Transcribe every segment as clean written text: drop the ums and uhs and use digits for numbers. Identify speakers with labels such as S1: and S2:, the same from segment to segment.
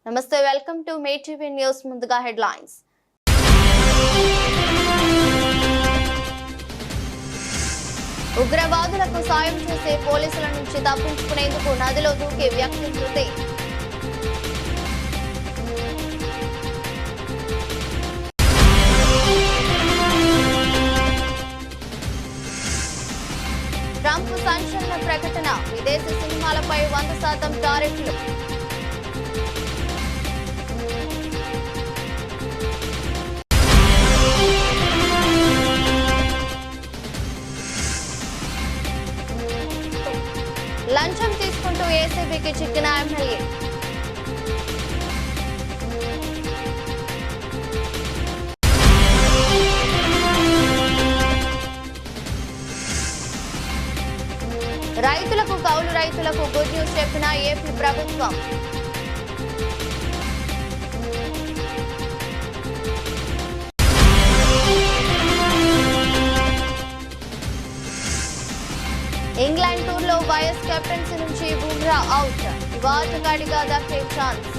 S1: నమస్తే, welcome to May TV news. ముందుగా headlines. ఉగ్రవాదులకు సాయం చేసే పోలీసుల నుంచి తప్పించుకునేందుకు నదిలో దూకే వ్యక్తి మృతి. ట్రంప్ సంచలన ప్రకటన, విదేశీ సినిమాలపై 100% టారిఫ్లు. లంచం తీసుకుంటూ ఏసీబీకి చిక్కిన ఎమ్మెల్యే. రైతులకు, కౌలు రైతులకు గుడ్ న్యూస్ చెప్పిన ఏపీ ప్రభుత్వం. ఇంగ్లాండ్ టూర్లో వైఎస్ కెప్టెన్సీ నుంచి బుమ్రా అవుట్. ఆటగాడిగా దక్కే ఛాన్స్.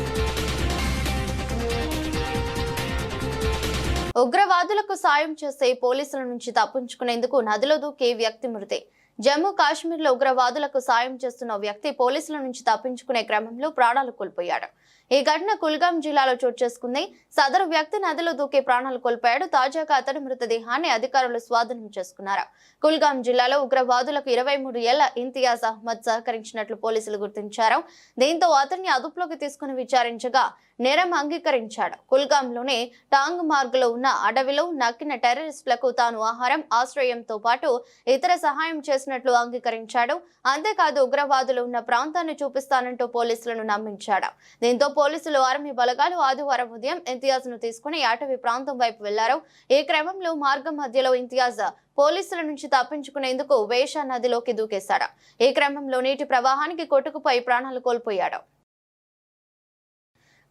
S1: ఉగ్రవాదులకు సాయం చేసే పోలీసుల నుంచి తప్పించుకునేందుకు నదిలో దూకే వ్యక్తి మృతి. జమ్మూ కాశ్మీర్లో ఉగ్రవాదులకు సాయం చేస్తున్న వ్యక్తి పోలీసుల నుంచి తప్పించుకునే క్రమంలో ప్రాణాలు కోల్పోయాడు. ఈ ఘటన కుల్గాం జిల్లాలో చోటు చేసుకుంది. సదరు వ్యక్తి నదిలో దూకి ప్రాణాలు కోల్పోయాడు. తాజాగా అతడి మృతదేహాన్ని అధికారులు స్వాధీనం చేసుకున్నారు. కుల్గాం జిల్లాలో ఉగ్రవాదులకు 23 ఏళ్ల ఇంతియాజ్ అహ్మద్ సహకరించినట్లు పోలీసులు గుర్తించారు. దీంతో అతన్ని అదుపులోకి తీసుకుని విచారించగా నేరం అంగీకరించాడు. కుల్గాంలోని టాంగ్ మార్గ్లో ఉన్న అడవిలో నక్కిన టెర్రరిస్టులకు తాను ఆహారం, ఆశ్రయంతో పాటు ఇతర సహాయం చేసినట్లు అంగీకరించాడు. అంతేకాదు ఉగ్రవాదులు ఉన్న ప్రాంతాన్ని చూపిస్తానంటూ పోలీసులను నమ్మించాడు. దీంతో పోలీసులు, ఆర్మీ బలగాలు ఆదివారం ఉదయం ఇంతియాజ్ ను తీసుకుని అటవీ ప్రాంతం వైపు వెళ్లారు. ఈ క్రమంలో మార్గం మధ్యలో ఇంతియాజ్ పోలీసుల నుంచి తప్పించుకునేందుకు వేషా నదిలోకి దూకేశాడు. ఈ క్రమంలో నీటి ప్రవాహానికి కొట్టుకుపోయి ప్రాణాలు కోల్పోయాడు.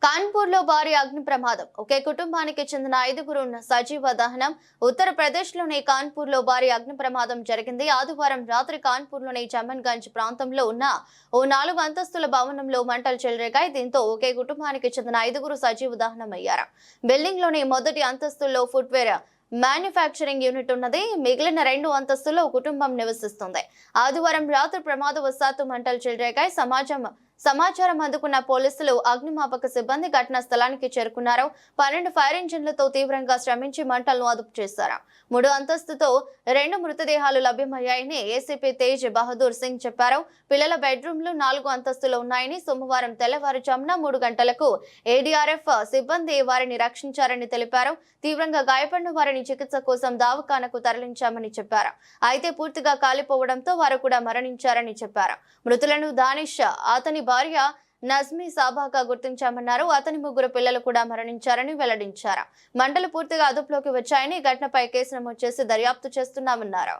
S1: కాన్పూర్ లో భారీ అగ్ని ప్రమాదం. ఒకే కుటుంబానికి చెందిన 5గురు సజీవ దహనం. ఉత్తరప్రదేశ్ లోని కాన్పూర్ లో భారీ అగ్ని ప్రమాదం జరిగింది. ఆదివారం రాత్రి కాన్పూర్ లోని చమన్గంజ్ ప్రాంతంలో ఉన్న ఓ 4 అంతస్తుల భవనంలో మంటలు చెలరేగాయి. దీంతో ఒకే కుటుంబానికి చెందిన 5గురు సజీవ దహనం అయ్యారు. బిల్డింగ్ లోని మొదటి అంతస్తులో ఫుట్వేర్ మ్యానుఫ్యాక్చరింగ్ యూనిట్ ఉన్నది. మిగిలిన 2 అంతస్తుల్లో కుటుంబం నివసిస్తుంది. ఆదివారం రాత్రి ప్రమాదవశాత్తు మంటలు చెలరేగాయి. సమాచారం అందుకున్న పోలీసులు, అగ్నిమాపక సిబ్బంది ఘటనా స్థలానికి చేరుకున్నారు. 12 ఫైర్ ఇంజిన్లతో తీవ్రంగా శ్రమించి మంటలను అదుపు చేశారు. 3 అంతస్తుతో 2 మృతదేహాలు లభ్యమయ్యాయని ఏసీపీ తేజ్ బహదూర్ సింగ్ చెప్పారు. పిల్లల బెడ్రూమ్లు 4 అంతస్తులు ఉన్నాయని, సోమవారం తెల్లవారుజామున 3 గంటలకు ఏడీఆర్ఎఫ్ సిబ్బంది వారిని రక్షించారని తెలిపారు. తీవ్రంగా గాయపడిన వారిని చికిత్స కోసం దవాఖానకు తరలించామని చెప్పారు. అయితే పూర్తిగా కాలిపోవడంతో వారు కూడా మరణించారని చెప్పారు. మృతులను దానిష్, అతని భార్య నజ్మీ సాబాగా గుర్తించామన్నారు. అతని 3 పిల్లలు కూడా మరణించారని వెల్లడించారు. మంటలు పూర్తిగా అదుపులోకి వచ్చాయని, ఘటనపై కేసు నమోదు చేసి దర్యాప్తు చేస్తున్నామన్నారు.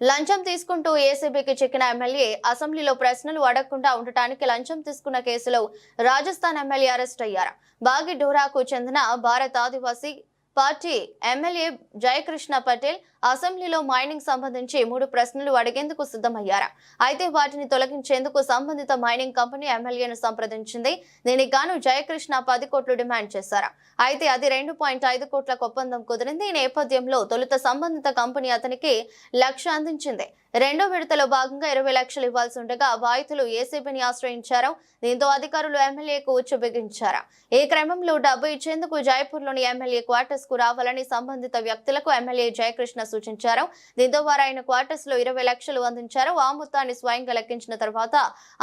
S1: లంచం తీసుకుంటూ ఏసీబీకి చిక్కిన ఎమ్మెల్యే. అసెంబ్లీలో ప్రశ్నలు అడగకుండా ఉండటానికి లంచం తీసుకున్న కేసులో రాజస్థాన్ ఎమ్మెల్యే అరెస్ట్ అయ్యారు. బాగిడోరాకు చెందిన భారత ఆదివాసీ పార్టీ ఎమ్మెల్యే జయకృష్ణ పటేల్ అసెంబ్లీలో మైనింగ్ సంబంధించి 3 ప్రశ్నలు అడిగేందుకు సిద్ధమయ్యారు. అయితే వాటిని తొలగించేందుకు సంబంధిత మైనింగ్ కంపెనీ ఎమ్మెల్యేను సంప్రదించింది. దీనికి గాను జయకృష్ణ 10 కోట్లు డిమాండ్ చేశారు. అయితే అది 2.5 కోట్లకు ఒప్పందం కుదిరింది. ఈ నేపథ్యంలో తొలుత సంబంధిత కంపెనీ అతనికి 1 లక్ష అందించింది. రెండో విడతలో భాగంగా 20 లక్షలు ఇవ్వాల్సి ఉండగా బాధితులు ఏసీబీని ఆశ్రయించారు. దీంతో అధికారులు ఎమ్మెల్యేకు ఉచ్చు బిగించారు. ఈ క్రమంలో డబ్బు ఇచ్చేందుకు జైపూర్లోని ఎమ్మెల్యే క్వార్టర్స్ కు రావాలని సంబంధిత వ్యక్తులకు ఎమ్మెల్యే జయకృష్ణ సూచించారు. దీంతో వారు ఆయన క్వార్టర్స్ లో 20 లక్షలు అందించారు. ఆ మొత్తాన్ని స్వయంగా లెక్కించిన తర్వాత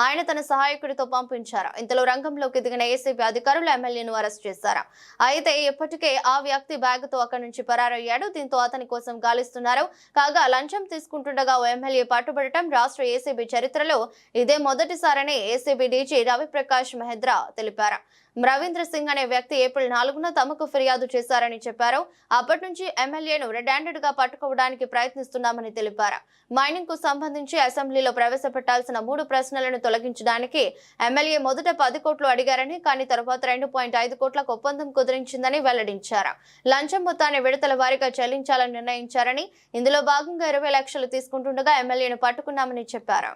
S1: ఆయన తన సహాయకుడితో పంపించారు. ఇంతలో రంగంలోకి దిగిన ఏసీబీ అధికారులు ఎమ్మెల్యేను అరెస్ట్ చేశారు. అయితే ఇప్పటికే ఆ వ్యక్తి బ్యాగుతో అక్కడి నుంచి పరారయ్యాడు. దీంతో అతని కోసం గాలిస్తున్నారు. కాగా లంచం తీసుకుంటుండగా ఓ ఎమ్మెల్యే పట్టుబడటం రాష్ట్ర ఏసీబీ చరిత్రలో ఇదే మొదటిసారని ఏసీబీ డీజీ రవిప్రకాష్ మెహ్రా తెలిపారు. రవీంద్ర సింగ్ అనే వ్యక్తి ఏప్రిల్ 4న తమకు ఫిర్యాదు చేశారని చెప్పారు. అప్పటి నుంచి ఎమ్మెల్యేను రెడ్ హ్యాండెడ్ గా పట్టుకోవడానికి ప్రయత్నిస్తున్నామని తెలిపారు. మైనింగ్ కు సంబంధించి అసెంబ్లీలో ప్రవేశపెట్టాల్సిన 3 ప్రశ్నలను తొలగించడానికి ఎమ్మెల్యే మొదట 10 కోట్లు అడిగారని, కానీ తర్వాత 2.5 కోట్లకు ఒప్పందం కుదిరించిందని వెల్లడించారు. లంచం మొత్తాన్ని విడతల వారీగా చెల్లించాలని నిర్ణయించారని, ఇందులో భాగంగా 20 లక్షలు తీసుకుంటుండగా ఎమ్మెల్యేను పట్టుకున్నామని చెప్పారు.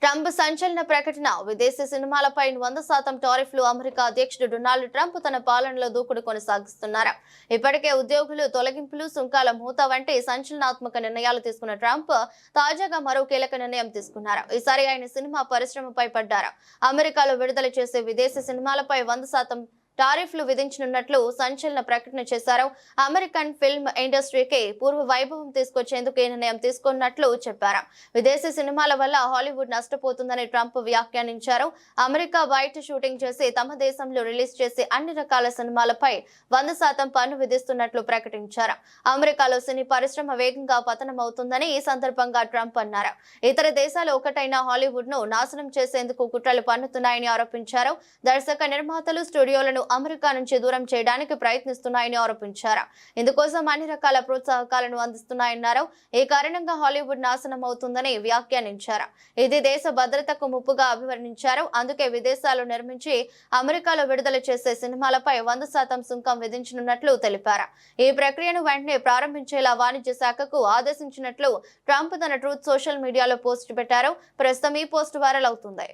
S1: ట్రంప్ సంచలన ప్రకటన. విదేశీ సినిమాలపై 100% టారిఫ్లు. అమెరికా అధ్యక్షుడు డొనాల్డ్ ట్రంప్ తన పాలనలో దూకుడు కొనసాగిస్తున్నారు. ఇప్పటికే ఉద్యోగులు తొలగింపులు, సుంకాల మూత వంటి సంచలనాత్మక నిర్ణయాలు తీసుకున్న ట్రంప్ తాజాగా మరో కీలక నిర్ణయం తీసుకున్నారు. ఈసారి ఆయన సినిమా పరిశ్రమపై పడ్డారు. అమెరికాలో విడుదల చేసే విదేశీ సినిమాలపై 100% టారిఫ్లు విధించనున్నట్లు సంచలన ప్రకటన చేశారు. అమెరికన్ ఫిల్మ్ ఇండస్ట్రీకి పూర్వ వైభవం తీసుకొచ్చేందుకు ఈ నిర్ణయం తీసుకున్నట్లు చెప్పారు. విదేశీ సినిమాల వల్ల హాలీవుడ్ నష్టపోతుందని ట్రంప్ వ్యాఖ్యానించారు. అమెరికా బయట షూటింగ్ చేసి తమ దేశంలో రిలీజ్ చేసే అన్ని రకాల సినిమాలపై 100% పన్ను విధిస్తున్నట్లు ప్రకటించారు. అమెరికాలో సినీ పరిశ్రమ వేగంగా పతనమవుతుందని ఈ సందర్భంగా ట్రంప్ అన్నారు. ఇతర దేశాలు ఒకటైన హాలీవుడ్ ను నాశనం చేసేందుకు కుట్రలు పన్నుతున్నాయని ఆరోపించారు. దర్శక నిర్మాతలు స్టూడియోలను అమెరికా నుంచి దూరం చేయడానికి ప్రయత్నిస్తున్నాయని ఆరోపించారు. ఇందుకోసం అన్ని రకాల ప్రోత్సాహకాలను అందిస్తున్నాయన్నారు. ఈ కారణంగా హాలీవుడ్ నాశనం అవుతుందని వ్యాఖ్యానించారు. ఇది దేశ భద్రతకు ముప్పుగా అభివర్ణించారు. అందుకే విదేశాల్లో నిర్మించి అమెరికాలో విడుదల చేసే సినిమాలపై 100% సుంకం విధించనున్నట్లు తెలిపారు. ఈ ప్రక్రియను వెంటనే ప్రారంభించేలా వాణిజ్య శాఖకు ఆదేశించినట్లు ట్రంప్ తన ట్రూత్ సోషల్ మీడియాలో పోస్ట్ పెట్టారు. ప్రస్తుతం ఈ పోస్ట్ వైరల్ అవుతుంది.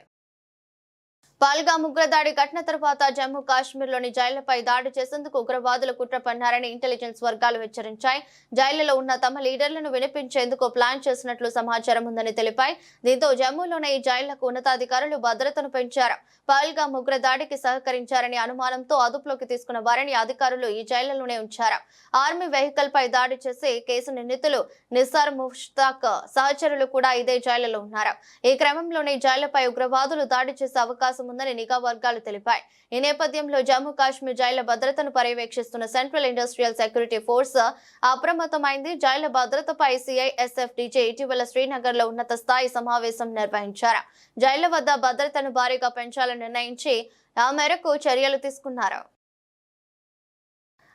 S1: పహల్గామ్ ఉగ్రదాడి ఘటన తర్వాత జమ్మూ కాశ్మీర్లోని జైళ్లపై దాడి చేసేందుకు ఉగ్రవాదులు కుట్ర పన్నారని ఇంటెలిజెన్స్ వర్గాలు హెచ్చరించాయి. జైళ్లలో ఉన్న తమ లీడర్లను వినిపించేందుకు ప్లాన్ చేసినట్లు సమాచారం ఉందని తెలిపాయి. దీంతో జమ్మూలోని ఈ జైళ్లకు ఉన్నతాధికారులు భద్రతను పెంచారు. పహల్గామ్ ఉగ్రదాడికి సహకరించారని అనుమానంతో అదుపులోకి తీసుకున్న వారిని అధికారులు ఈ జైళ్లలోనే ఉంచారు. ఆర్మీ వెహికల్ పై దాడి చేసి కేసు నిందితులు నిసార్ ముష్తాక్ సహచరులు కూడా ఇదే జైళ్లలో ఉన్నారు. ఈ క్రమంలోనే జైళ్లపై ఉగ్రవాదులు దాడి చేసే అవకాశం ఉందని నిఘా వర్గాలు తెలిపాయి. ఈ నేపథ్యంలో జమ్మూ కాశ్మీర్ జైళ్ల భద్రతను పర్యవేక్షిస్తున్న సెంట్రల్ ఇండస్ట్రియల్ సెక్యూరిటీ ఫోర్స్ అప్రమత్తమైంది. జైళ్ల భద్రతపై సిఐఎస్ఎఫ్ డీజీ ఇటీవల శ్రీనగర్ లో ఉన్నత స్థాయి సమావేశం నిర్వహించారు. జైళ్ల వద్ద భద్రతను భారీగా పెంచాలని నిర్ణయించి ఆ మేరకు చర్యలు తీసుకున్నారు.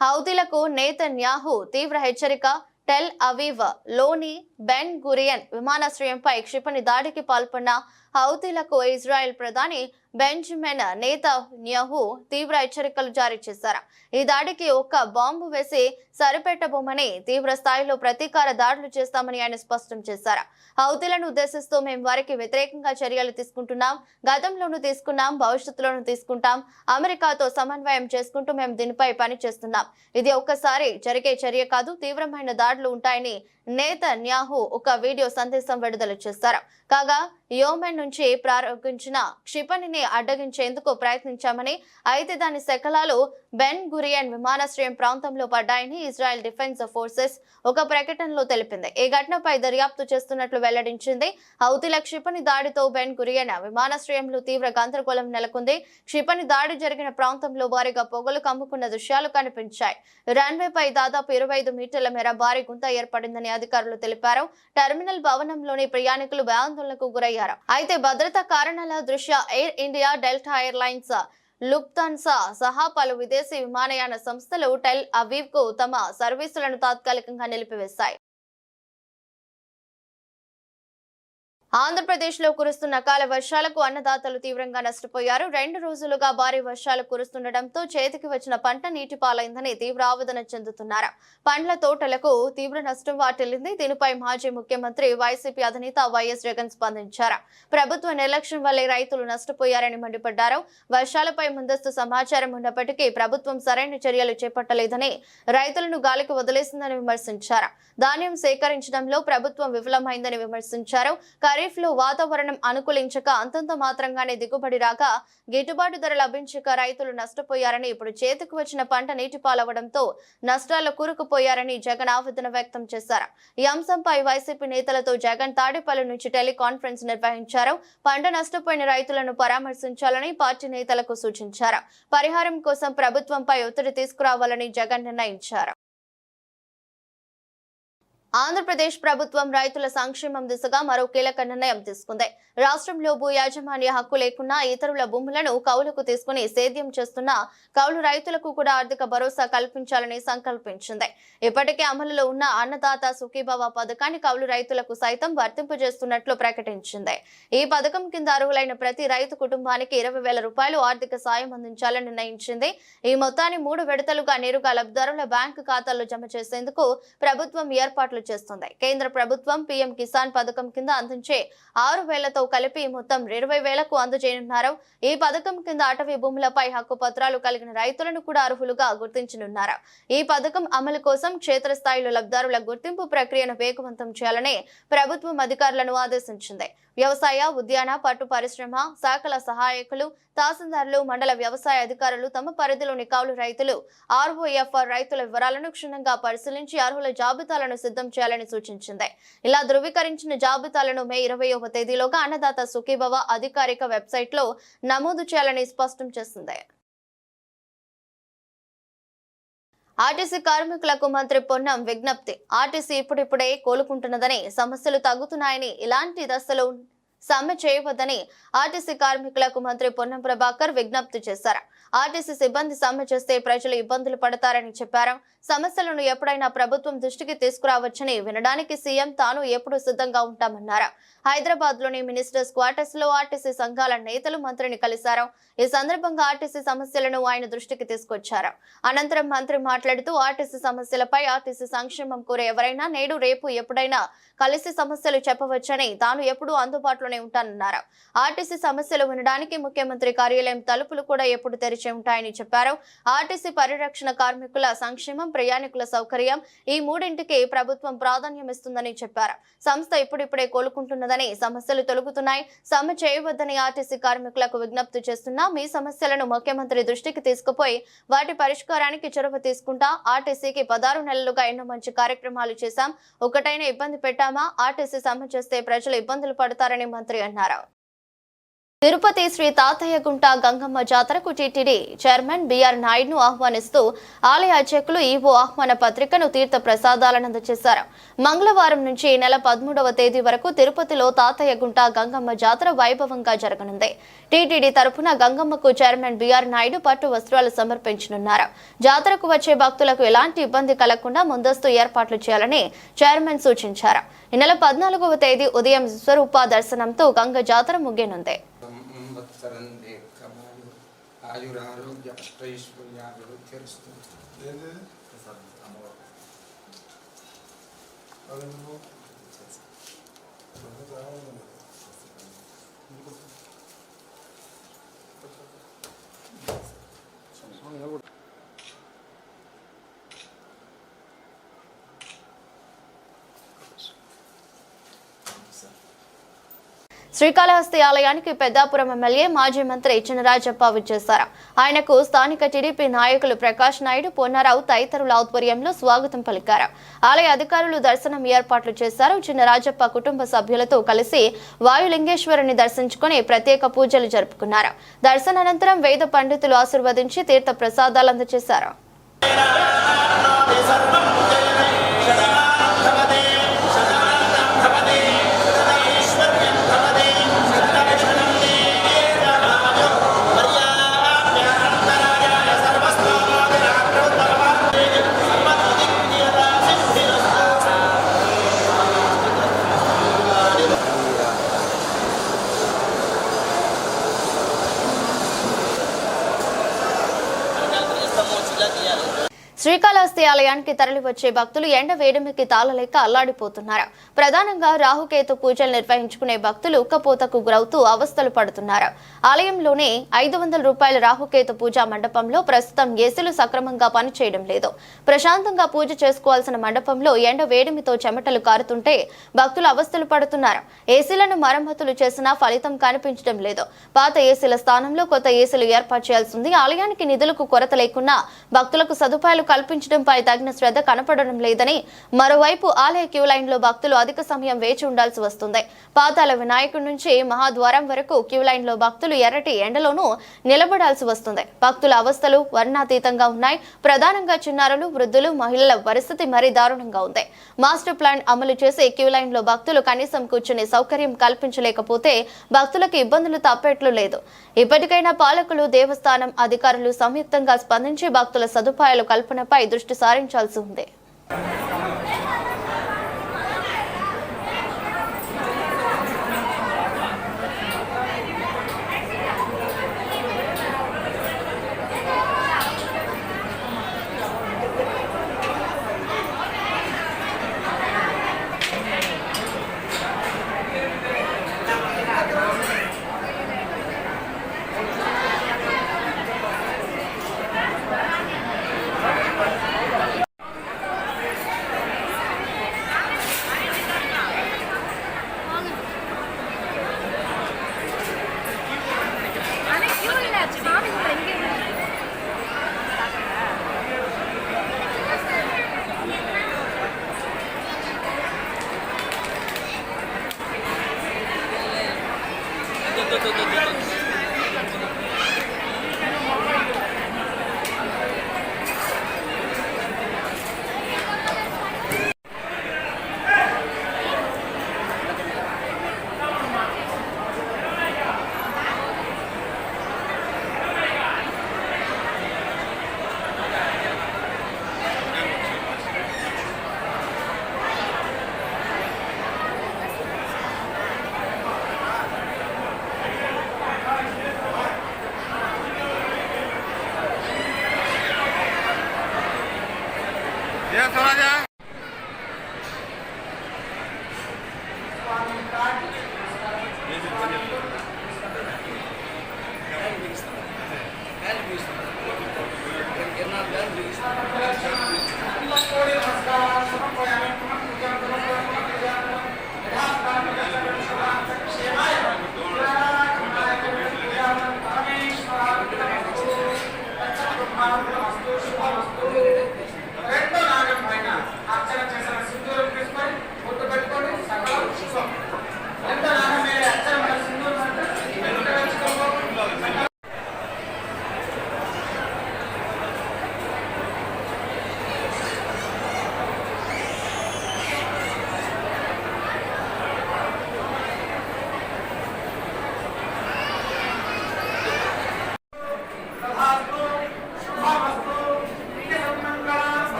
S1: హౌతీలకు నేతన్యాహు తీవ్ర హెచ్చరిక. టెల్ అవీవ్ లోని బెన్ గురియన్ విమానాశ్రయంపై క్షిపణి దాడికి పాల్పడిన హౌతీలకు ఇజ్రాయెల్ ప్రధాని బెంజమిన్ నెతన్యాహు తీవ్ర హెచ్చరికలు జారీ చేశారు. ఈ దాడికి ఒక్క బాంబు వేసి సరిపెట్టబోమని, తీవ్ర స్థాయిలో ప్రతీకార దాడులు చేస్తామని ఆయన స్పష్టం చేశారు. హౌతీలను ఉద్దేశిస్తూ మేము వారికి వ్యతిరేకంగా చర్యలు తీసుకుంటున్నాం, గతంలోనూ తీసుకున్నాం, భవిష్యత్తులోనూ తీసుకుంటాం. అమెరికాతో సమన్వయం చేసుకుంటూ మేము దీనిపై పని చేస్తున్నాం. ఇది ఒక్కసారి జరిగే చర్య కాదు, తీవ్రమైన దాడులు ఉంటాయని నెతన్యాహు ఒక వీడియో సందేశం విడుదల చేశారు. కాగా యోమెన్ నుంచి ప్రారంభించిన క్షిపణిని అడ్డగించేందుకు ప్రయత్నించామని, అయితే దాని శకలాలు బెన్ గురియన్ విమానాశ్రయం ప్రాంతంలో పడ్డాయని ఇజ్రాయెల్ డిఫెన్స్ ఫోర్సెస్ ఒక ప్రకటనలో తెలిపింది. ఈ ఘటనపై దర్యాప్తు చేస్తున్నట్లు వెల్లడించింది. హౌతీల క్షిపణి దాడితో బెన్ గురియన్ విమానాశ్రయంలో తీవ్ర గందరగోళం నెలకొంది. క్షిపణి దాడి జరిగిన ప్రాంతంలో భారీగా పొగలు కమ్ముకున్న దృశ్యాలు కనిపించాయి. రన్వేపై దాదాపు 25 మీటర్ల మేర భారీ గుంత ఏర్పడిందని అధికారులు తెలిపారు. టెర్మినల్ భవనంలోని ప్రయాణికులు భయాందోళనకు గురయ్యారు. అయితే భద్రతా కారణాల దృష్ట్యా air India, delta airlines, Lufthansa సహా పలు విదేశీ విమానయాన సంస్థలు టెల్ అవీవ్ కు తమ సర్వీసులను తాత్కాలికంగా నిలిపివేశాయి. ఆంధ్రప్రదేశ్ లో కురుస్తున్న అకాల వర్షాలకు అన్నదాతలు తీవ్రంగా నష్టపోయారు. 2 రోజులుగా భారీ వర్షాలు కురుస్తుండటంతో చేతికి వచ్చిన పంట నీటి పాలైందని తీవ్ర ఆవేదన చెందుతున్నారు. పండ్ల తోటలకు తీవ్ర నష్టం వాటిల్లింది. దీనిపై మాజీ ముఖ్యమంత్రి వైసీపీ అధినేత వైఎస్ జగన్ స్పందించారు. ప్రభుత్వ నిర్లక్ష్యం వల్లే రైతులు నష్టపోయారని మండిపడ్డారు. వర్షాలపై ముందస్తు సమాచారం ఉన్నప్పటికీ ప్రభుత్వం సరైన చర్యలు చేపట్టలేదని, రైతులను గాలికి వదిలేసిందని విమర్శించారు. ధాన్యం సేకరించడంలో ప్రభుత్వం విఫలమైందని విమర్శించారు. ఖరీఫ్ లో వాతావరణం అనుకూలించక అంతంత మాత్రంగానే దిగుబడి రాక గిట్టుబాటు ధర లభించక రైతులు నష్టపోయారని, ఇప్పుడు చేతికి వచ్చిన పంట నీటి పాలవడంతో నష్టాల్లో కూరుకుపోయారని జగన్ ఆవేదన వ్యక్తం చేశారు. ఈ అంశంపై వైసీపీ నేతలతో జగన్ తాడేపల్లి నుంచి టెలికాన్ఫరెన్స్ నిర్వహించారు. పంట నష్టపోయిన రైతులను పరామర్శించాలని పార్టీ నేతలకు సూచించారు. పరిహారం కోసం ప్రభుత్వంపై ఒత్తిడి తీసుకురావాలని జగన్ నిర్ణయించారు. ఆంధ్రప్రదేశ్ ప్రభుత్వం రైతుల సంక్షేమం దిశగా మరో కీలక నిర్ణయం తీసుకుంది. రాష్ట్రంలో భూ యాజమాన్య హక్కు లేకున్నా ఇతరుల భూములను కౌలుకు తీసుకుని సేద్యం చేస్తున్న కౌలు రైతులకు కూడా ఆర్థిక భరోసా కల్పించాలని సంకల్పించింది. ఇప్పటికే అమలులో ఉన్న అన్నదాత సుఖీభవ పథకాన్ని కౌలు రైతులకు సైతం వర్తింపజేస్తున్నట్లు ప్రకటించింది. ఈ పథకం కింద అర్హులైన ప్రతి రైతు కుటుంబానికి 20,000 రూపాయలు ఆర్థిక సాయం అందించాలని నిర్ణయించింది. ఈ మొత్తాన్ని 3 విడతలుగా నేరుగా లబ్ధిదారుల బ్యాంకు ఖాతాల్లో జమ చేసేందుకు ప్రభుత్వం ఏర్పాట్లు ఏర్పాట్లు చేస్తుంది. కేంద్ర ప్రభుత్వం పీఎం కిసాన్ పథకం కింద అందించే 6,000తో కలిపి మొత్తం 20,000కు అందజేయనున్నారు. ఈ పథకం కింద అటవీ భూములపై హక్కు పత్రాలు కలిగిన రైతులను కూడా అర్హులుగా గుర్తించనున్నారు. ఈ పథకం అమలు కోసం క్షేత్రస్థాయిలో లబ్ధిదారుల గుర్తింపు ప్రక్రియను వేగవంతం చేయాలని ప్రభుత్వం అధికారులను ఆదేశించింది. వ్యవసాయ, ఉద్యాన, పట్టు పరిశ్రమ శాఖల సహాయకులు, తహసీల్దార్లు, మండల వ్యవసాయ అధికారులు తమ పరిధిలోని కౌలు రైతులు, ఆర్ఓఎఫ్ఆర్ రైతుల వివరాలను క్షుణ్ణంగా పరిశీలించి అర్హుల జాబితాలను సిద్ధం చేయాలని సూచించింది. ఇలా ధృవీకరించిన జాబితాలను మే 20వ తేదీలోగా అన్నదాత సుఖీభవ అధికారిక వెబ్సైట్ లో నమోదు చేయాలని స్పష్టం చేసింది. ఆర్టీసీ కార్మికులకు మంత్రి పొన్నం విజ్ఞప్తి. ఆర్టీసీ ఇప్పుడిప్పుడే కోలుకుంటున్నదని, సమస్యలు తగ్గుతున్నాయని, ఇలాంటి దశలో సమ్మె చేయవద్దని ఆర్టీసీ కార్మికులకు మంత్రి పొన్నం ప్రభాకర్ విజ్ఞప్తి చేశారు. ఆర్టీసీ సిబ్బంది సమ్మె చేస్తే ప్రజలు ఇబ్బందులు పడతారని చెప్పారు. సమస్యలను ఎప్పుడైనా ప్రభుత్వం దృష్టికి తీసుకురావచ్చని వినడానికి సీఎం తాను ఎప్పుడు సిద్ధంగా ఉంటామన్నారు. హైదరాబాద్ లోని మినిస్టర్స్ క్వార్టర్స్ లో ఆర్టీసీ సంఘాల నేతలు మంత్రిని కలిశారు. ఈ సందర్భంగా ఆర్టీసీ సమస్యలను ఆయన దృష్టికి తీసుకొచ్చారు. అనంతరం మంత్రి మాట్లాడుతూ ఆర్టీసీ సమస్యలపై ఆర్టీసీ సంక్షేమం కోరే ఎవరైనా నేడు రేపు ఎప్పుడైనా కలిసి సమస్యలు చెప్పవచ్చని, తాను ఎప్పుడూ అందుబాటులోనే ఉంటానన్నారు. ఆర్టీసీ సమస్యలు వినడానికి ముఖ్యమంత్రి కార్యాలయం తలుపులు కూడా ఎప్పుడు తెరిచి ఉంటాయని చెప్పారు. ఆర్టీసీ పరిరక్షణ, కార్మికుల సంక్షేమం, ప్రయాణికుల సౌకర్యం ఈ మూడింటికి ప్రభుత్వం ప్రాధాన్యం ఇస్తుందని చెప్పారు. సంస్థ ఇప్పుడిప్పుడే కోలుకుంటున్నదని, సమస్యలు తొలగుతున్నాయి, సమ్మె చేయవద్దని ఆర్టీసీ కార్మికులకు విజ్ఞప్తి చేస్తున్నా. మీ సమస్యలను ముఖ్యమంత్రి దృష్టికి తీసుకుపోయి వాటి పరిష్కారానికి చొరవ తీసుకుంటా. ఆర్టీసీకి 16 నెలలుగా ఎన్నో మంచి కార్యక్రమాలు చేశాం. ఒకటైనా ఇబ్బంది పెట్టామా? ఆర్టీసీ సమ్మె చేస్తే ప్రజలు ఇబ్బందులు పడతారని మంత్రి అన్నారు. తిరుపతి శ్రీ తాతయ్యగుంట గంగమ్మ జాతరకు టీటీడీ చైర్మన్ బిఆర్ నాయుడును ఆహ్వానిస్తూ ఆలయ అర్చకులు ఈవో ఆహ్వాన పత్రికను తీర్థ ప్రసాదాలను అందజేశారు. మంగళవారం నుంచి ఈ నెల 13వ తేదీ వరకు తిరుపతిలో తాతయ్యగుంట గంగమ్మ జాతర వైభవంగా జరగనుంది. టీటీడీ తరఫున గంగమ్మకు చైర్మన్ బిఆర్ నాయుడు పట్టు వస్త్రాలు సమర్పించనున్నారు. జాతరకు వచ్చే భక్తులకు ఎలాంటి ఇబ్బంది కలగకుండా ముందస్తు ఏర్పాట్లు చేయాలని చైర్మన్ సూచించారు. ఈ నెల 14వ తేదీ ఉదయం స్వరూప దర్శనంతో గంగ జాతర ముగియనుంది.
S2: ఆయురారోగ్య అష్టైశ్వర్యాభివృద్ధిరస్తు.
S1: శ్రీకాళహస్తి ఆలయానికి పెద్దాపురం ఎమ్మెల్యే మాజీ మంత్రి చినరాజప్ప విచ్చేశారు. ఆయనకు స్థానిక టీడీపీ నాయకులు ప్రకాష్ నాయుడు, పొన్నారావు తదితరుల ఆధ్వర్యంలో స్వాగతం పలికారు. ఆలయ అధికారులు దర్శనం ఏర్పాట్లు చేశారు. చినరాజప్ప కుటుంబ సభ్యులతో కలిసి వాయులింగేశ్వరుని దర్శించుకుని ప్రత్యేక పూజలు జరుపుకున్నారు. దర్శనానంతరం వేద పండితులు ఆశీర్వదించి తీర్థ ప్రసాదాలు అందజేశారు. శ్రీకాళహస్తి ఆలయానికి తరలివచ్చే భక్తులు ఎండ వేడిమికి తాళలేక అల్లాడిపోతున్నారు. ప్రధానంగా రాహుకేతు పూజలు నిర్వహించుకునే భక్తులు ఉక్కపోతకు గురవుతూ అవస్థలు పడుతున్నారు. ఆలయంలోనే 500 రూపాయల రాహుకేతు పూజా మండపంలో ప్రస్తుతం ఏసీలు సక్రమంగా పనిచేయడం లేదు. ప్రశాంతంగా పూజ చేసుకోవాల్సిన మండపంలో ఎండ వేడిమితో చెమటలు కారుతుంటే భక్తులు అవస్థలు పడుతున్నారు. ఏసీలను మరమ్మతులు చేసినా ఫలితం కనిపించడం లేదు. పాత ఏసీల స్థానంలో కొత్త ఏసీలు ఏర్పాటు చేయాల్సింది. ఆలయానికి నిధులకు కొరత లేకున్నా భక్తులకు సదుపాయాలు కల్పించడంపై తగిన శ్రద్ధ కనపడడం లేదని, మరోవైపు ఆలయ క్యూ లైన్ లో భక్తులు అధిక సమయం వేచి ఉండాల్సి వస్తుంది. పాతాళ వినాయకుడి నుంచి మహాద్వారం వరకు క్యూ లైన్ లో భక్తులు ఎర్రటి ఎండలోనూ నిలబడాల్సి వస్తుంది. భక్తుల అవస్థలు వర్ణాతీతంగా ఉన్నాయి. ప్రధానంగా చిన్నారులు, వృద్ధులు, మహిళల పరిస్థితి మరీ దారుణంగా ఉంది. మాస్టర్ ప్లాన్ అమలు చేసి క్యూ లైన్ లో భక్తులు కనీసం కూర్చునే సౌకర్యం కల్పించలేకపోతే భక్తులకు ఇబ్బందులు తప్పేట్లు లేదు. ఇప్పటికైనా పాలకులు, దేవస్థానం అధికారులు సంయుక్తంగా స్పందించి భక్తుల సదుపాయాలు కల్పనపై దృష్టి సారించాల్సి ఉంది.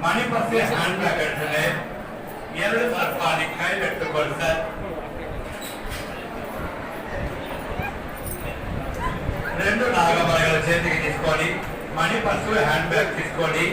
S3: मणि बस हैंड बैग सर्पानी कई सर రెండు నాగమరగల చేతికి తీసుకొని మణి పర్సు హ్యాండ్ బ్యాగ్ తీసుకొని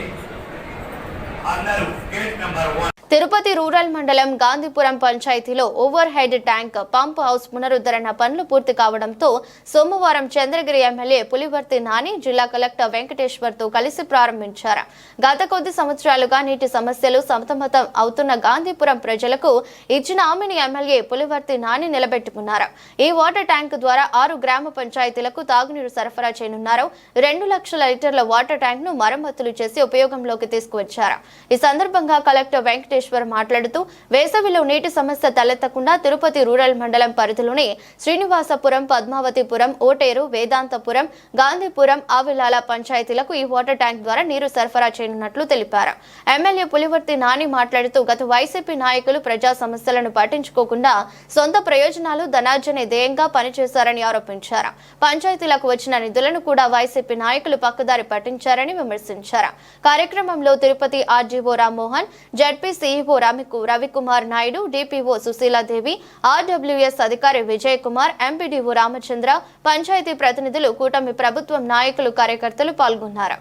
S3: అందరూ గేట్ నంబర్ 1
S1: తిరుపతి రూరల్ మండలం గాంధీపురం పంచాయతీలో over head tank pump house పునరుద్ధరణ పనులు పూర్తి కావడంతో సోమవారం చంద్రగిరి ఎమ్మెల్యే పులివర్తి నాని జిల్లా కలెక్టర్ వెంకటేశ్వర్తో కలిసి ప్రారంభించారు. గత కొద్ది సంవత్సరాలుగా నీటి సమస్యలు సతమతం అవుతున్న గాంధీపురం ప్రజలకు ఇచ్చిన హామీని ఎమ్మెల్యే పులివర్తి నాని నిలబెట్టుకున్నారు. ఈ వాటర్ ట్యాంక్ ద్వారా 6 గ్రామ పంచాయతీలకు తాగునీరు సరఫరా చేయనున్నారు. 2 లక్షల లీటర్ల వాటర్ ట్యాంక్ ను మరమ్మతులు చేసి ఉపయోగంలోకి తీసుకువచ్చారు. ఈ సందర్భంగా కలెక్టర్ వెంకటేశ్వర్ మాట్లాడుతూ వేసవిలో నీటి సమస్య తలెత్తకుండా తిరుపతి రూరల్ మండలం పరిధిలోని శ్రీనివాసపురం, పద్మావతిపురం, ఓటేరు, వేదాంతపురం, గాంధీపురం, ఆవిలాల పంచాయతీలకు ఈ వాటర్ ట్యాంక్ ద్వారా నీరు సరఫరా చేయనున్నట్లు తెలిపారు. ఎమ్మెల్యే పులివర్తి నాని మాట్లాడుతూ గత వైసీపీ నాయకులు ప్రజా సమస్యలను పట్టించుకోకుండా సొంత ప్రయోజనాలు ధనార్జనే ధ్యేయంగా పనిచేశారని ఆరోపించారు. పంచాయతీలకు వచ్చిన నిధులను కూడా వైసీపీ నాయకులు పక్కదారి పట్టించారని విమర్శించారు. కార్యక్రమంలో Tirupati RDO Rammohan, ZP CEO Ravikumar Naidu, DPO Sushila Devi, RWS అధికారి విజయ్ కుమార్, ఎంపీడీఓ రామచంద్ర, పంచాయతీ ప్రతినిధులు, కూటమి ప్రభుత్వం నాయకులు, కార్యకర్తలు పాల్గొన్నారు.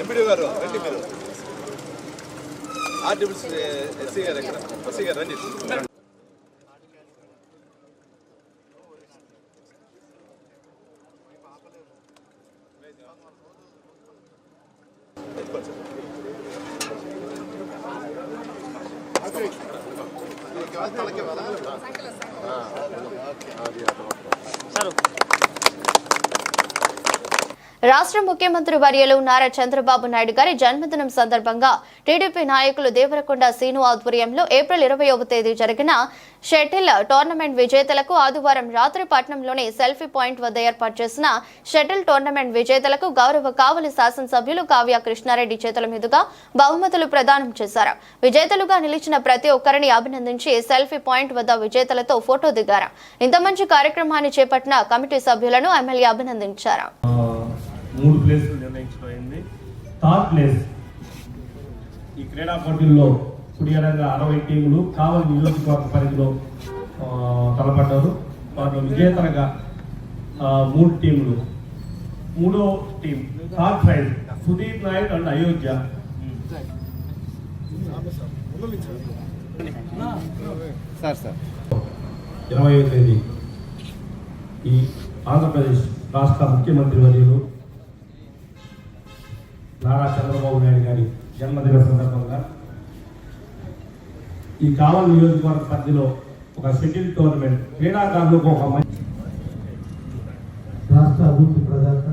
S4: ఎంపీడీ గారు రండి, మీరు ఆర్డబ్ల్యూఎస్ ఎస్సీ గారు ఎక్కడ ఎస్సీ గారు రండి.
S1: రాష్ట్ర ముఖ్యమంత్రి వర్యులు నారా చంద్రబాబు నాయుడు గారి జన్మదినం సందర్భంగా టీడీపీ నాయకులు దేవరకొండ సీను ఆధ్వర్యంలో ఏప్రిల్ 20వ తేదీ జరిగిన షటిల్ టోర్నమెంట్ విజేతలకు ఆదివారం రాత్రి పట్నంలోని సెల్ఫీ పాయింట్ వద్ద ఏర్పాటు చేసిన షటిల్ టోర్నమెంట్ విజేతలకు గౌరవ కావలి శాసనసభ్యులు కావ్య కృష్ణారెడ్డి చేతుల మీదుగా బహుమతులు ప్రదానం చేశారు. విజేతలుగా నిలిచిన ప్రతి ఒక్కరిని అభినందించి సెల్ఫీ పాయింట్ వద్ద విజేతలతో ఫోటో దిగారు. ఇంత మంచి కార్యక్రమాన్ని చేపట్టిన కమిటీ సభ్యులను ఎమ్మెల్యే అభినందించారు.
S5: 3 ప్లేసులు నిర్ణయించబడింది. థర్డ్ ప్లేస్ ఈ క్రీడా పోటీల్లో కుడియడంగా 60 టీములు కావలి నియోజకవర్గ పరిధిలో తలపడ్డారు. వాటిలో విజేతలుగా 3 టీములు. మూడో team third prize Sudeep Naik and Ayodhya.
S4: Sir
S5: 20వ తేదీ ఈ ఆంధ్రప్రదేశ్ రాష్ట్ర ముఖ్యమంత్రి వర్యులు నారా చంద్రబాబు నాయుడు గారి జన్మదిన సందర్భంగా ఈ కావలి నియోజకవర్గ పరిధిలో ఒక షటిల్ టోర్నమెంట్ క్రీడాకారులకు ఒక మంచి
S6: రాష్ట్ర అభివృద్ధి ప్రదాత,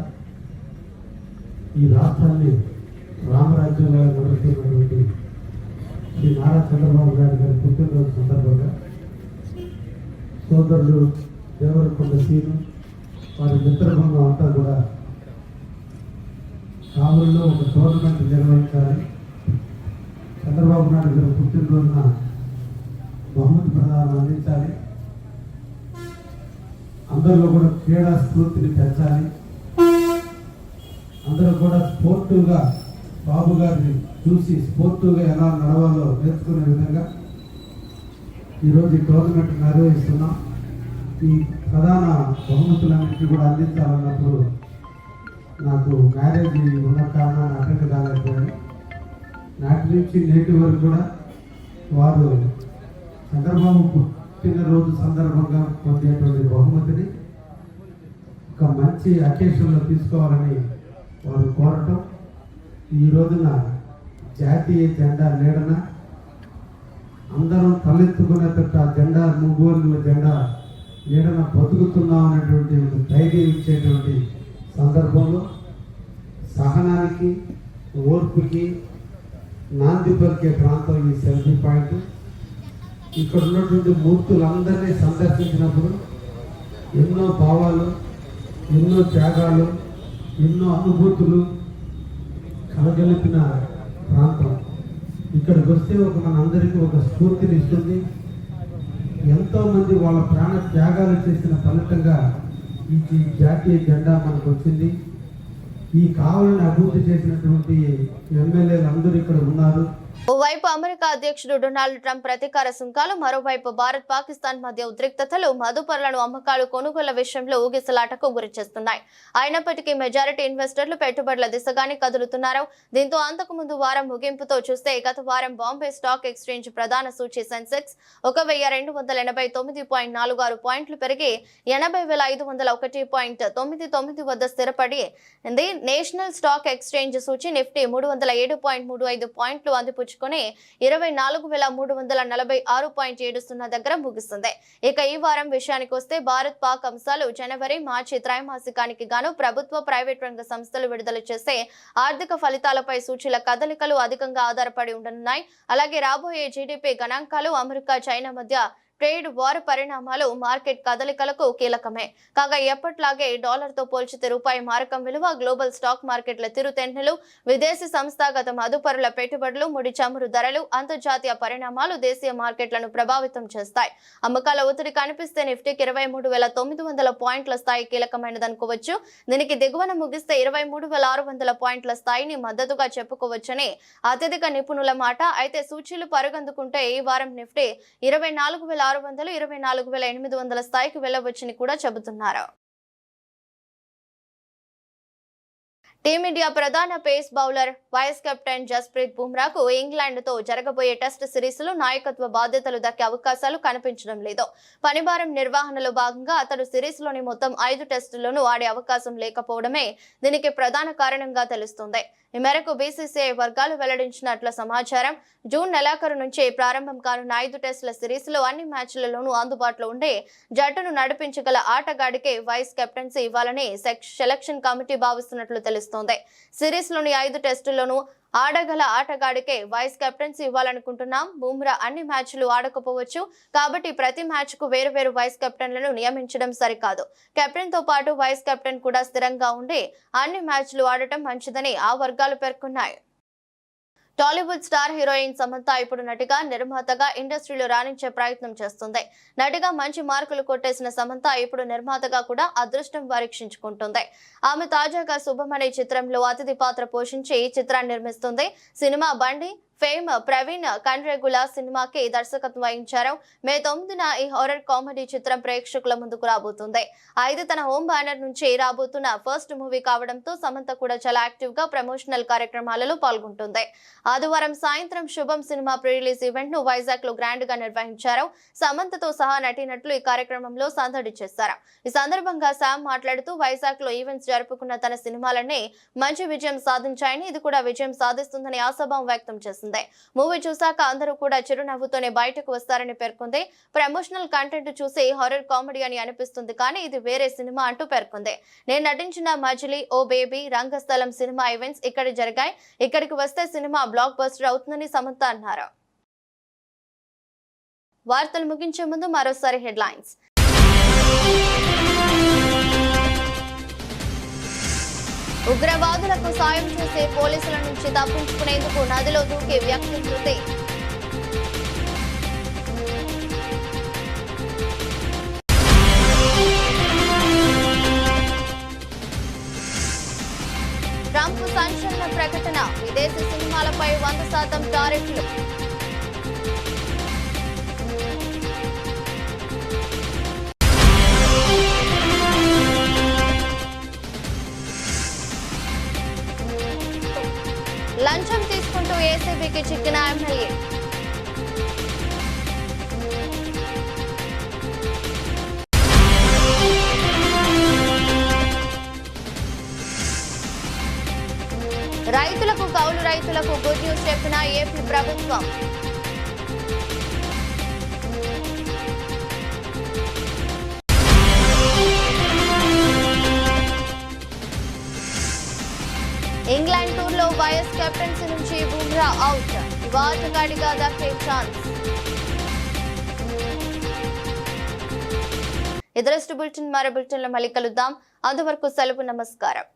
S6: ఈ రాష్ట్రాన్ని రామరాజ్యంగా నడుస్తున్నటువంటి శ్రీ నారా చంద్రబాబు నాయుడు గారి పుట్టినరోజు సందర్భంగా సోదరుడు దేవరకొండ సీను వారి మిత్రబృందం అంతా కూడా కావలిలో ఒక టోర్నమెంట్ నిర్వహించాలి, చంద్రబాబు నాయుడు గారి పుట్టినరోజున బహుమతి ప్రదానం అందించాలి, అందరిలో కూడా క్రీడా స్ఫూర్తిని పెంచాలి, అందరూ కూడా స్పోర్టివ్గా బాబు గారిని చూసి స్పోర్టివ్గా ఎలా నడవాలో నేర్చుకునే విధంగా ఈరోజు ఈ టోర్నమెంట్ నిర్వహిస్తున్నాం. ఈ ప్రధాన బహుమతులన్నింటినీ కూడా అందించాలన్నప్పుడు నాకు మ్యారేజ్ ఉన్న కారణాన్ని అటెండ్ కాలేకపోయాను. నాటి నుంచి నేటి వరకు కూడా వారు చంద్రబాబు పుట్టినరోజు సందర్భంగా పొందేటువంటి బహుమతిని ఒక మంచి అకేషన్లో తీసుకోవాలని వారు కోరటం, ఈ రోజున జాతీయ జెండా నీడన అందరం తలెత్తుకునేటట్టు ఆ జెండా మూగోళ్ళ జెండా నీడన బతుకుతున్నాం అనేటువంటి ధైర్యం ఇచ్చేటువంటి సందర్భంలో సహనానికి ఓర్పుకి నాంది పలికే ప్రాంతం ఈ సెల్ఫీ పాయింట్. ఇక్కడ ఉన్నటువంటి మూర్తులందరినీ సందర్శించినప్పుడు ఎన్నో భావాలు, ఎన్నో త్యాగాలు, ఎన్నో అనుభూతులు కలగలిపిన ప్రాంతం. ఇక్కడికి వస్తే మనందరికీ ఒక స్ఫూర్తిని ఇస్తుంది. ఎంతోమంది వాళ్ళ ప్రాణ త్యాగాలు చేసిన ఫలితంగా ఈ జాతీయ జెండా మనకు వచ్చింది. ఈ కావలిని అభివృద్ధి చేసినటువంటి ఎమ్మెల్యేలు అందరూ ఇక్కడ ఉన్నారు.
S1: ఓవైపు అమెరికా అధ్యక్షుడు డొనాల్డ్ ట్రంప్ ప్రతీకార సుంకాలు, మరోవైపు భారత్ పాకిస్తాన్ మధ్య ఉద్రిక్తతలు మదుపరులను అమ్మకాలు కొనుగోళ్ల విషయంలో ఊగిసలాటకు గురిచేస్తున్నాయి. అయినప్పటికీ మెజారిటీ ఇన్వెస్టర్లు పెట్టుబడుల దిశగానే కదులుతున్నారు. దీంతో అంతకు ముందు వారం ముగింపుతో చూస్తే గత వారం బాంబే స్టాక్ ఎక్స్చేంజ్ ప్రధాన సూచీ సెన్సెక్స్ 1289.46 పాయింట్లు పెరిగి 80,501.99 వద్ద స్థిరపడి నేషనల్ స్టాక్ ఎక్స్చేంజ్ సూచీ నిఫ్టీ 307.35 పాయింట్లు అందిపుచ్చుకుని 24,346.70 దగ్గర ముగిస్తుంది. ఇక ఈ వారం విషయానికి వస్తే భారత్ పాక్ అంశాలు జనవరి మార్చి త్రైమాసికానికి గాను ప్రభుత్వ ప్రైవేట్ రంగ సంస్థలు విడుదల చేసే ఆర్థిక ఫలితాలపై సూచీల కదలికలు అధికంగా ఆధారపడి ఉండనున్నాయి. అలాగే రాబోయే జీడీపీ గణాంకాలు, అమెరికా చైనా మధ్య ట్రేడ్ వార్ పరిణామాలు మార్కెట్ కదలికలకు కీలకమే. కాగా ఎప్పట్లాగే డాలర్తో పోల్చితే రూపాయి మారకం విలువ, గ్లోబల్ స్టాక్ మార్కెట్ల తిరుతెన్నులు, విదేశీ సంస్థాగత మదుపరుల పెట్టుబడులు, ముడి చమురు ధరలు, అంతర్జాతీయ పరిణామాలు దేశీయ మార్కెట్లను ప్రభావితం చేస్తాయి. అమ్మకాల ఒత్తిడి కనిపిస్తే నిఫ్టీకి 23,900 పాయింట్ల స్థాయి కీలకమైనదనుకోవచ్చు. దీనికి దిగువన ముగిస్తే 23,600 పాయింట్ల స్థాయిని మద్దతుగా చెప్పుకోవచ్చని అత్యధిక నిపుణుల మాట. అయితే సూచీలు పరుగందుకుంటే ఈ వారం నిఫ్టీ 24,600, 24,800 స్థాయికి వెళ్లవచ్చని కూడా చెబుతున్నారు. టీమిండియా ప్రధాన pace bowler vice captain Jasprit బుమ్రాకు ఇంగ్లాండ్తో జరగబోయే టెస్ట్ సిరీస్లో నాయకత్వ బాధ్యతలు దక్కే అవకాశాలు కనిపించడం లేదు. పనిభారం నిర్వహణలో భాగంగా అతడు సిరీస్లోని మొత్తం 5 టెస్టుల్లోనూ ఆడే అవకాశం లేకపోవడమే దీనికి ప్రధాన కారణంగా తెలుస్తోంది. ఈ మేరకు బీసీసీఐ వర్గాలు వెల్లడించినట్లు సమాచారం. జూన్ నెలాఖరు నుంచి ప్రారంభం కానున్న 5 టెస్టుల సిరీస్లో అన్ని మ్యాచ్లలోనూ అందుబాటులో ఉండే జట్టును నడిపించగల ఆటగాడికే వైస్ కెప్టెన్సీ ఇవ్వాలని సెలక్షన్ కమిటీ భావిస్తున్నట్లు తెలుస్తోంది. సిరీస్లోని 5 టెస్టుల్లోనూ ఆడగల ఆటగాడికే వైస్ కెప్టెన్సీ ఇవ్వాలనుకుంటున్నాం. బుమ్రా అన్ని మ్యాచ్లు ఆడకపోవచ్చు కాబట్టి ప్రతి మ్యాచ్ కు వేరు వైస్ కెప్టెన్లను నియమించడం సరికాదు. కెప్టెన్ తో పాటు వైస్ కెప్టెన్ కూడా స్థిరంగా ఉండి అన్ని మ్యాచ్లు ఆడటం మంచిదని ఆ వర్గాలు పేర్కొన్నాయి. టాలీవుడ్ స్టార్ హీరోయిన్ సమంత ఇప్పుడు నటిగా, నిర్మాతగా ఇండస్ట్రీలో రాణించే ప్రయత్నం చేస్తుంది. నటిగా మంచి మార్కులు కొట్టేసిన సమంత ఇప్పుడు నిర్మాతగా కూడా అదృష్టం పరీక్షించుకుంటుంది. ఆమె తాజాగా శుభమణి చిత్రంలో అతిథి పాత్ర పోషించి ఈ చిత్రాన్ని నిర్మిస్తుంది. సినిమా బండి ఫేమ్ ప్రవీణ్ కండ్రేగుల సినిమాకి దర్శకత్వం వహించారు. మే 9న ఈ హారర్ కామెడీ చిత్రం ప్రేక్షకుల ముందుకు రాబోతుంది. అయితే తన హోమ్ బ్యానర్ నుంచి రాబోతున్న ఫస్ట్ మూవీ కావడంతో సమంత కూడా చాలా యాక్టివ్ గా ప్రమోషనల్ కార్యక్రమాలలో పాల్గొంటుంది. ఆదివారం సాయంత్రం శుభం సినిమా ప్రీ రిలీజ్ ఈవెంట్ ను వైజాగ్ లో గ్రాండ్ గా నిర్వహించారు. సమంతతో సహా నటీనటులు ఈ కార్యక్రమంలో సందడి చేశారు. ఈ సందర్భంగా శామ్ మాట్లాడుతూ వైజాగ్ లో ఈవెంట్స్ జరుపుకున్న తన సినిమాలన్నీ మంచి విజయం సాధించాయని, ఇది కూడా విజయం సాధిస్తుందని ఆశాభావం వ్యక్తం చేసింది. మూవీ చూశాక అందరూ కూడా చిరునవ్వుతోనే బయటకు వస్తారని పేర్కొంది. ప్రమోషనల్ కంటెంట్ చూసి హారర్ కామెడీ అని అనిపిస్తుంది కానీ ఇది వేరే సినిమా అంటూ పేర్కొంది. నేను నటించిన మజిలీ, ఓ బేబీ, రంగస్థలం సినిమా ఈవెంట్స్ ఇక్కడ జరిగాయి. ఇక్కడికి వస్తే సినిమా బ్లాక్ బస్టర్ అవుతుందని సమంత అన్నారు. వార్తలు ముగించే ముందు మరోసారి హెడ్లైన్స్. ఉగ్రవాదులకు సాయం చేసే పోలీసుల నుంచి తప్పించుకునేందుకు నదిలో దూకే వ్యక్తి మృతి. ట్రంప్ సంచలన ప్రకటన, విదేశీ సినిమాలపై 100% టారిఫ్లు. లంచం తీసుకుంటూ ఏసీబీకి చిక్కిన ఎమ్మెల్యే. రైతులకు, కౌలు రైతులకు గుడ్ న్యూస్ చెప్పిన ఏపీ ప్రభుత్వం. ఇంగ్లాండ్ టూర్లో వైస్ కెప్టెన్సీ నుంచి బుమ్రా అవుట్. ఆటగాడిగా దక్కే ఛాన్స్. ఇతరస్టు బులెటిన్ మరో బులెటిన్లో మళ్ళీ కలుద్దాం. అంతవరకు సెలవు. నమస్కారం.